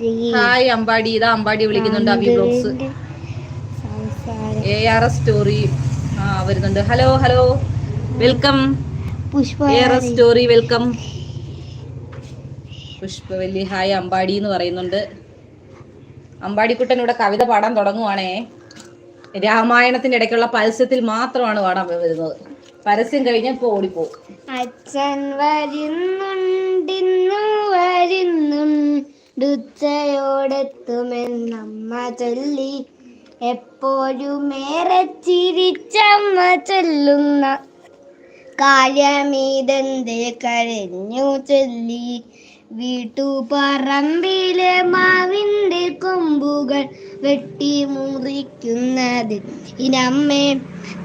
Hi Ambadi, ഇതാ അമ്പാടി വിളിക്കുന്നുണ്ട്. Abi blogs, ARS story വരുന്നുണ്ട്. Hello hello, welcome. ARS story welcome. Pushpavalli hi Ambadi എന്ന് പറയുന്നുണ്ട്. അമ്പാടിക്കുട്ടൻ ഇവിടെ കവിത പാടാൻ തുടങ്ങുവാണേ. രാമായണത്തിന്റെ ഇടയ്ക്കുള്ള പരസ്യത്തിൽ മാത്രമാണ് പാടാൻ വരുന്നത്. പരസ്യം കഴിഞ്ഞപ്പോ ഓടിപ്പോവും. അച്ഛൻ വരുന്നുണ്ടിന്നു വരുന്നുണ്ടുച്ചയോടെത്തുമെന്നമ്മ ചൊല്ലി, എപ്പോഴുമേറെ ചിരിച്ചമ്മ ചൊല്ലുന്ന കാര്യമീതെന്തേ കരഞ്ഞു ചൊല്ലി. വീട്ടുപറമ്പിലെ മാവിൻ്റെ കൊമ്പുകൾ വെട്ടി മുറിക്കുന്നത് ഇനമ്മേ,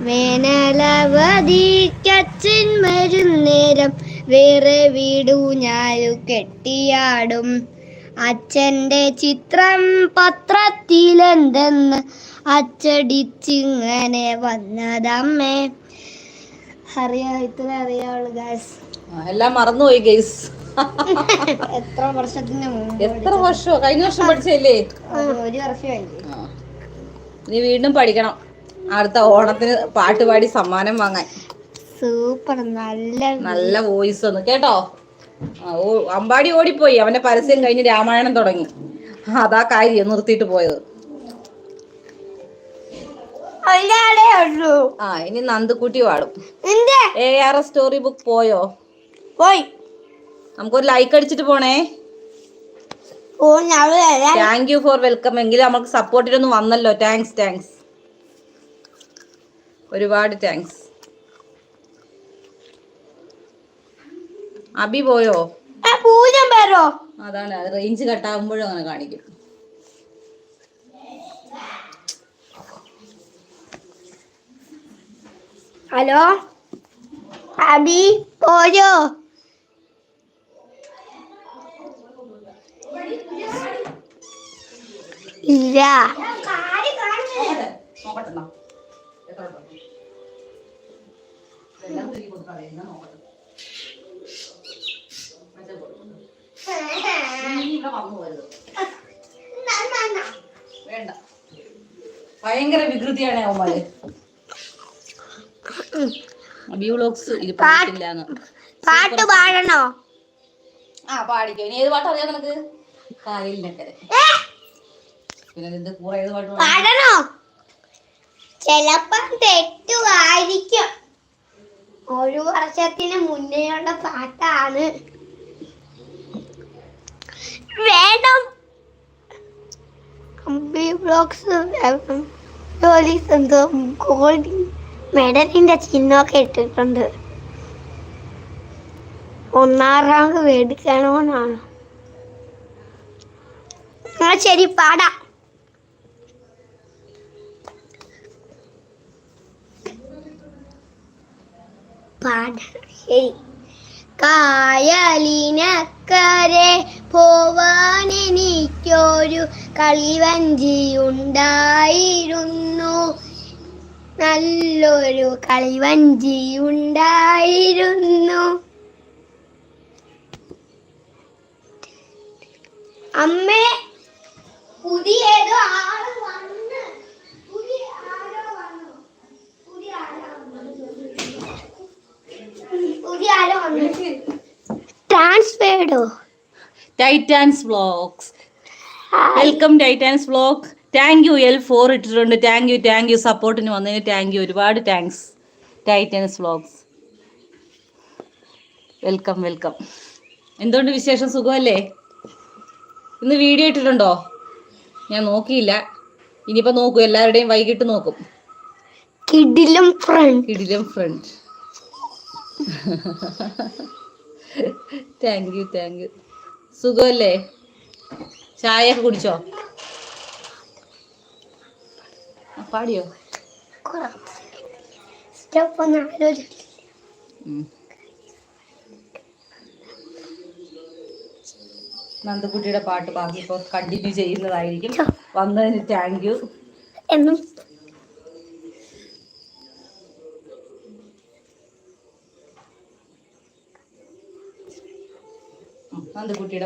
വേനലവധിക്കച്ഛൻ വരുന്നേരം വേറെ വീടു ഞാനു കെട്ടിയാടും. അച്ഛൻ്റെ ചിത്രം പത്രത്തിലെന്തെന്ന് അച്ചടിച്ചിങ്ങനെ വന്നതമ്മേ. ഇത്ര അറിയാവുള്ളൂ ഗൈസ്. എല്ലാം മറന്നുപോയി ഗൈസ്. എത്ര വർഷത്തിന് മുമ്പ്? എത്ര വർഷമോ? കഴിഞ്ഞ വർഷം പഠിച്ചല്ലേ? ഒരു വർഷമായില്ലേ? നീ വീണ്ടും പഠിക്കണം അടുത്ത ഓണത്തിന് പാട്ടുപാടി സമ്മാനം വാങ്ങാൻ. സൂപ്പർ, നല്ല വോയിസ് ഒന്ന് കേട്ടോ. അമ്പാടി ഓടിപ്പോയി, അവന്റെ പരസ്യം കഴിഞ്ഞ് രാമായണം തുടങ്ങി. അതാ കാര്യം നിർത്തിയിട്ട് പോയത്. ഇനി നന്ദുക്കുട്ടി പാടും. ARS സ്റ്റോറി ബുക്ക് പോയോ? പോയി. നമുക്കൊരു ലൈക്ക് അടിച്ചിട്ട് പോണേ. Thank you for welcome. എങ്കിലും നമുക്ക് സപ്പോർട്ടിനൊന്നും വന്നല്ലോ. താങ്ക്സ്. ഒരുപാട് താങ്ക്സ്. അബി പോയോ? അതാണ്, റേഞ്ച് കട്ടാകുമ്പോഴും അങ്ങനെ കാണിക്കും. ഹലോ അബി പോയോ? ഇല്ല. വേണ്ട, ഭയങ്കര വികൃതിയാണ് അവന്മാര്. അബി വ്ലോഗ്സ് ഇരിപ്പില്ലാന്ന്. പാട്ട് പാടണോ? പാടിക്കോ. ഇനി ഏത് പാട്ട് അറിയാം നിനക്ക്? കായലിനക്കരെ. പിന്നെ നിന്റെ കൂടെ ഏത് പാട്ട് പാടണോ? ചെലപ്പം തെറ്റുമായിരിക്കും. ഒരു വർഷത്തിന് മുന്നേയുള്ള പാട്ടാണ്. വേണം. അബി വ്ലോഗ്സ് ഗോൾഡ് മെഡലിന്റെ ചിഹ്നമൊക്കെ ഇട്ടിട്ടുണ്ട്. 1ാം റാങ്ക് മേടിക്കണമെന്നാണ്. ശരി, പാടാം. ശരി. കായലിനക്കരെ പോവാനെനിക്കൊരു കളിവഞ്ചിയുണ്ടായിരുന്നു. നല്ലൊരു കളിവഞ്ചിയുണ്ടായിരുന്നു. അമ്മേ, പുതിയ ആരോ വന്നു. ട്രാൻസ്ഫേർഡോ? Titans vlogs welcome. Titans vlog thank you. L4 ഇട്ടിട്ടുണ്ട്. താങ്ക് യു സപ്പോർട്ടിന് വന്നതിന് താങ്ക് യു. ഒരുപാട് താങ്ക്സ്. Titans vlogs welcome. എന്തുകൊണ്ട് വിശേഷം? സുഖമല്ലേ? ഇന്ന് വീഡിയോ ഇട്ടിട്ടുണ്ടോ? ഞാൻ നോക്കിയില്ല. ഇനിയിപ്പോ നോക്കൂ, എല്ലാവരുടെയും വൈകിട്ട് നോക്കും. കിടിലം ഫ്രണ്ട്. Thank you. സുഖമല്ലേ? ചായയൊക്കെ കുടിച്ചോ? പാടിയോ? നന്ദുക്കുട്ടിയുടെ പാട്ട് ബാക്കി ഇപ്പോൾ കണ്ടിന്യൂ ചെയ്യുന്നതായിരിക്കും. വന്നതിന് താങ്ക് യു. നന്ദുക്കുട്ടിയുടെ